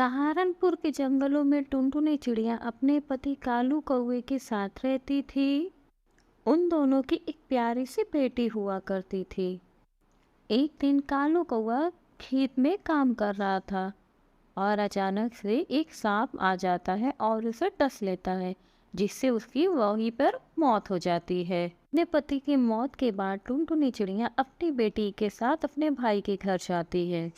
सहारनपुर के जंगलों में टुनटुनी चिड़िया अपने पति कालू कौवे के साथ रहती थी। उन दोनों की एक प्यारी सी बेटी हुआ करती थी। एक दिन कालू कौवा खेत में काम कर रहा था और अचानक से एक सांप आ जाता है और उसे डस लेता है, जिससे उसकी वहीं पर मौत हो जाती है। अपने पति की मौत के बाद टुनटुनी चिड़िया अपनी बेटी के साथ अपने भाई के घर जाती है।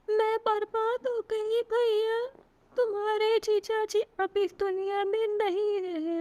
मैं बर्बाद हो गई भैया। तुम्हारे जीजा जी अब इस दुनिया में नहीं रहे।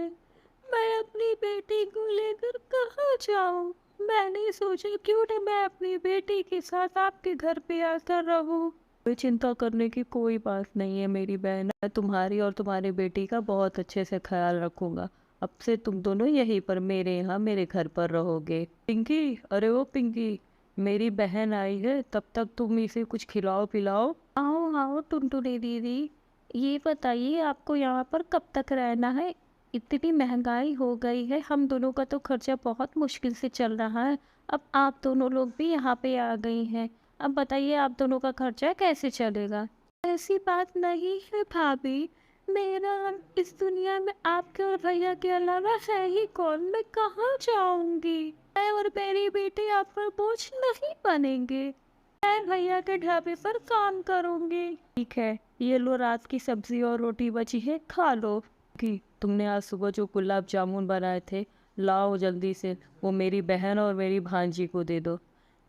मैं अपनी बेटी को लेकर कहाँ जाऊँ? मैंने सोचा क्यों न मैं अपनी बेटी के साथ आपके घर पे आकर रहूँ। कोई चिंता करने की कोई बात नहीं है मेरी बहन, मैं तुम्हारी और तुम्हारी बेटी का बहुत अच्छे से ख्याल रखूंगा। अब से तुम दोनों यहीं पर मेरे यहाँ मेरे घर पर रहोगे। पिंकी, अरे वो पिंकी, मेरी बहन आई है, तब तक तुम इसे कुछ खिलाओ पिलाओ। आओ आओ टुनटुनी दीदी, ये बताइए आपको यहाँ पर कब तक रहना है? इतनी महंगाई हो गई है, हम दोनों का तो खर्चा बहुत मुश्किल से चल रहा है। अब आप दोनों लोग भी यहाँ पे आ गई हैं, अब बताइए आप दोनों का खर्चा कैसे चलेगा? ऐसी बात नहीं है भाभी, मेरा इस दुनिया में आपके और भैया के अलावा है ही कौन? मैं कहाँ जाऊंगी? मैं और मेरी बेटी आप पर बोझ नहीं बनेंगे। मैं भैया के ढाबे पर काम करूंगी। ठीक है, ये लो रात की सब्जी और रोटी बची है, खा लो। कि तुमने आज सुबह जो गुलाब जामुन बनाए थे, लाओ जल्दी से, वो मेरी बहन और मेरी भांजी को दे दो।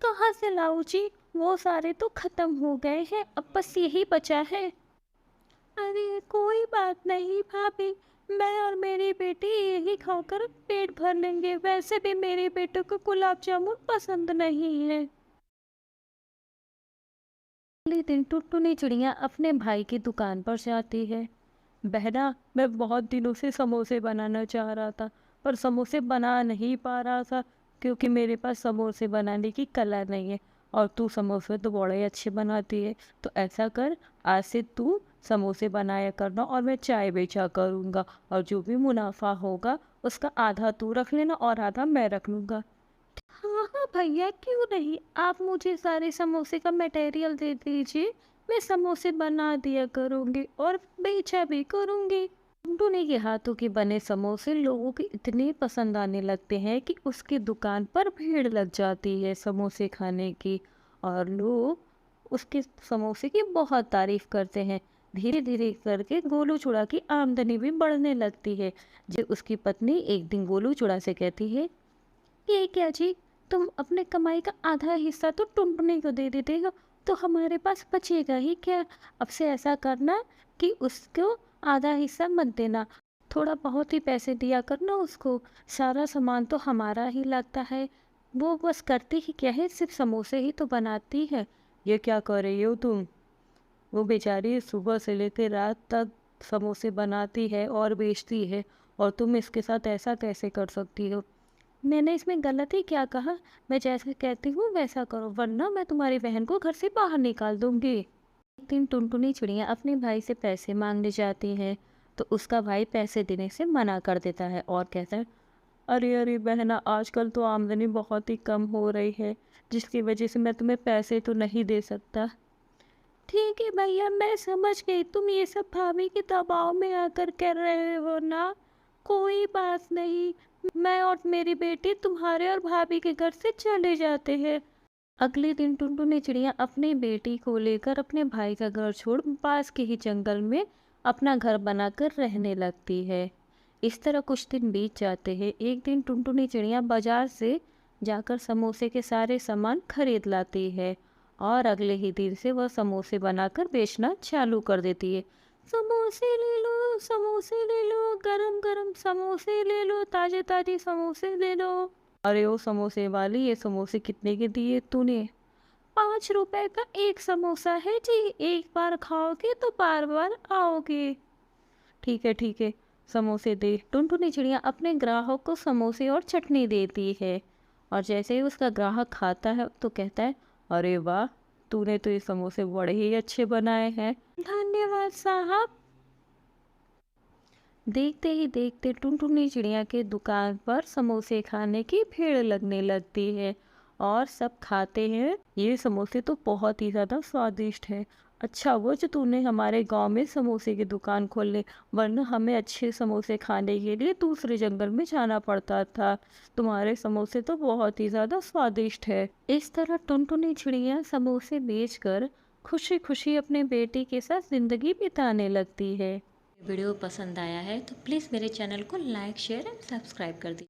कहाँ से लाऊं जी? वो सारे तो खत्म हो गए हैं, अब बस यही बचा है। अरे कोई बात नहीं भाभी, मैं और मेरी बेटी यही खाकर पेट भर लेंगे। वैसे भी मेरे बेटे को गुलाब जामुन पसंद नहीं है। अगले दिन टुनटुनी चिड़िया अपने भाई की दुकान पर जाती है। बहना, मैं बहुत दिनों से समोसे बनाना चाह रहा था, पर समोसे बना नहीं पा रहा था क्योंकि मेरे पास समोसे बनाने की कला नहीं है। और तू समोसे तो बड़े अच्छे बनाती है, तो ऐसा कर, आज से तू समोसे बनाया करना और मैं चाय बेचा करूँगा, और जो भी मुनाफा होगा उसका आधा तू रख लेना और आधा मैं रख लूँगा। हाँ हाँ भैया, क्यों नहीं, आप मुझे सारे समोसे का मटेरियल दे दीजिए, मैं समोसे बना दिया करूँगी और बेचा भी करूँगी। टुनटुनी के हाथों के बने समोसे लोगों के इतने पसंद आने लगते हैं कि उसकी दुकान पर भीड़ लग जाती है समोसे खाने की, और लोग उसके समोसे की बहुत तारीफ करते हैं। धीरे धीरे करके गोलू चूड़ा की आमदनी भी बढ़ने लगती है। जब उसकी पत्नी एक दिन गोलू चूड़ा से कहती है, ये क्या जी, तुम अपने कमाई का आधा हिस्सा तो टुनटुनी को दे देते हो, तो हमारे पास बचेगा ही क्या? अब से ऐसा करना कि उसको आधा हिस्सा मत देना, थोड़ा बहुत ही पैसे दिया करना उसको। सारा सामान तो हमारा ही लगता है, वो बस करती ही क्या है, सिर्फ समोसे ही तो बनाती है। ये क्या कर रही हो तुम? वो बेचारी सुबह से लेकर रात तक समोसे बनाती है और बेचती है, और तुम इसके साथ ऐसा कैसे कर सकती हो? मैंने इसमें गलत ही क्या कहा? मैं जैसे कहती हूँ वैसा करो, वरना मैं तुम्हारी बहन को घर से बाहर निकाल दूंगी। एक दिन टुनटुनी चिड़िया अपने भाई से पैसे मांगने जाती है, तो उसका भाई पैसे देने से मना कर देता है और कहता है, अरे अरे बहना, आजकल तो आमदनी बहुत ही कम हो रही है, जिसकी वजह से मैं तुम्हें पैसे तो नहीं दे सकता। ठीक है भैया, मैं समझ गई, तुम ये सब भाभी के दबाव में आकर कर रहे हो ना। कोई बात नहीं, मैं और मेरी बेटी तुम्हारे और भाभी के घर से चले जाते हैं। अगले दिन टुनटुनी चिड़िया अपनी बेटी को लेकर अपने भाई का घर छोड़ पास के ही जंगल में अपना घर बनाकर रहने लगती है। इस तरह कुछ दिन बीत जाते हैं। एक दिन टुनटुनी चिड़िया बाजार से जाकर समोसे के सारे सामान खरीद लाती है, और अगले ही दिन से वह समोसे बनाकर बेचना चालू कर देती है। समोसे ले लो, समोसे ले लो, गरम गरम समोसे ले लो, ताजे ताजे समोसे ले लो। अरे ओ समोसे वाली, ये समोसे कितने के दिए तूने? 5 रुपए का एक समोसा है जी, एक बार खाओगे तो बार बार आओगे। ठीक है ठीक है, समोसे दे। टुनटुनी चिड़िया अपने ग्राहक को समोसे और चटनी देती है, और जैसे ही उसका ग्राहक खाता है तो कहता है, अरे वाह, तूने तो ये समोसे बड़े ही अच्छे बनाए हैं। धन्यवाद साहब। देखते ही देखते टुनटुनी चिड़िया के दुकान पर समोसे खाने की भीड़ लगने लगती है, और सब खाते हैं। ये समोसे तो बहुत ही ज़्यादा स्वादिष्ट है। अच्छा हुआ जो तूने हमारे गांव में समोसे की दुकान खोल ली, वरना हमें अच्छे समोसे खाने के लिए दूसरे जंगल में जाना पड़ता था। तुम्हारे समोसे तो बहुत ही ज़्यादा स्वादिष्ट है। इस तरह टुनटुनी चिड़िया समोसे बेचकर खुशी खुशी अपने बेटे के साथ ज़िंदगी बिताने लगती है। वीडियो पसंद आया है तो प्लीज़ मेरे चैनल को लाइक शेयर एंड सब्सक्राइब कर दीजिए।